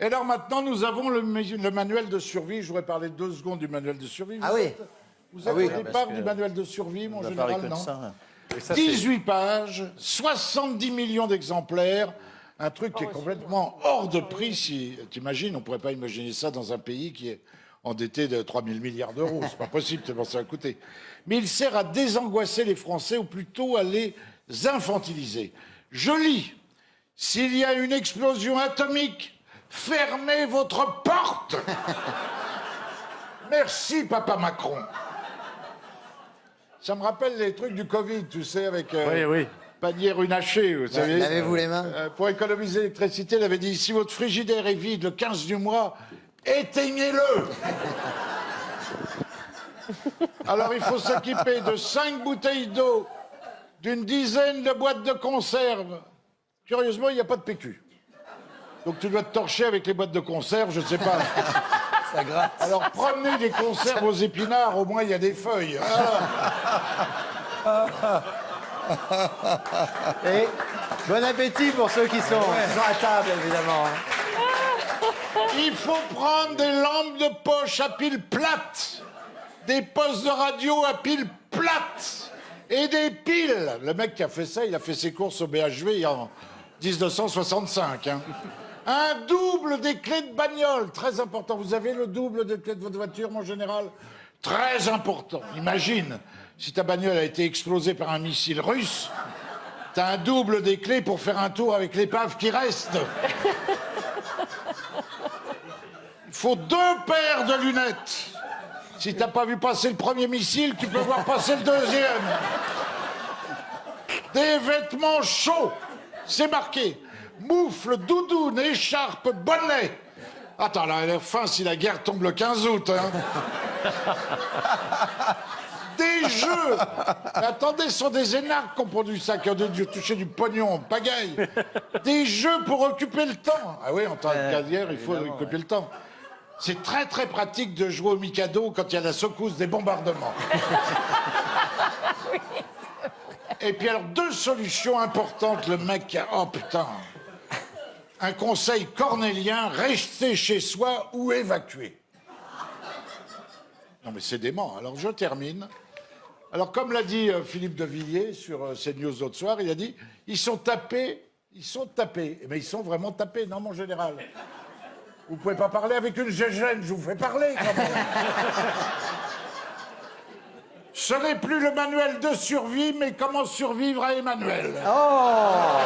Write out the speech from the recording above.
Et alors maintenant, nous avons le manuel de survie. Je voudrais parler 2 secondes du manuel de survie. Vous êtes au départ du manuel de survie, mon général, non ça. 18 pages, 70 millions d'exemplaires, un truc qui est complètement hors de prix. Si t'imagines, on pourrait pas imaginer ça dans un pays qui est endetté de 3 000 milliards d'euros. C'est pas possible, tellement ça va coûter. Mais il sert à désangoisser les Français, ou plutôt à les infantiliser. Je lis, s'il y a une explosion atomique, fermez votre porte. Merci, papa Macron. Ça me rappelle les trucs du Covid, tu sais, avec panier runaché, vous savez. Lavez-vous les mains. Pour économiser l'électricité, il avait dit, si votre frigidaire est vide le 15 du mois, éteignez-le. Alors il faut s'équiper de 5 bouteilles d'eau, d'une dizaine de boîtes de conserve. Curieusement, il n'y a pas de PQ. Donc tu dois te torcher avec les boîtes de conserve, je ne sais pas. Ça gratte. Alors prenez des conserves aux épinards, au moins il y a des feuilles. Et bon appétit pour ceux qui sont à table, évidemment. Il faut prendre des lampes de poche à pile plate, des postes de radio à pile plate et des piles. Le mec qui a fait ça, il a fait ses courses au BHV en 1965. Hein. Un double des clés de bagnole, très important. Vous avez le double des clés de votre voiture, mon général? Très important. Imagine, si ta bagnole a été explosée par un missile russe, t'as un double des clés pour faire un tour avec l'épave qui reste. Il faut 2 paires de lunettes. Si t'as pas vu passer le premier missile, tu peux voir passer le deuxième. Des vêtements chauds, c'est marqué. Moufle, doudoune, écharpe, bonnet. Attends, là, elle est fin si la guerre tombe le 15 août. Hein. Des jeux. Mais attendez, ce sont des énarques qui ont produit ça, qui ont dû toucher du pognon, pagaille. Des jeux pour occuper le temps. Ah oui, en tant que guerre, il faut occuper le temps. C'est très, très pratique de jouer au Mikado quand il y a la secousse des bombardements. Et puis alors, 2 solutions importantes, le mec a... Oh putain. Un conseil cornélien, rester chez soi ou évacuer. Non mais c'est dément. Alors je termine. Alors comme l'a dit Philippe de Villiers sur CNews l'autre soir, il a dit, ils sont tapés. Mais ils sont vraiment tapés, non mon général? Vous pouvez pas parler avec une gégène, je vous fais parler quand même. Ce n'est plus le manuel de survie, mais comment survivre à Emmanuel. Oh!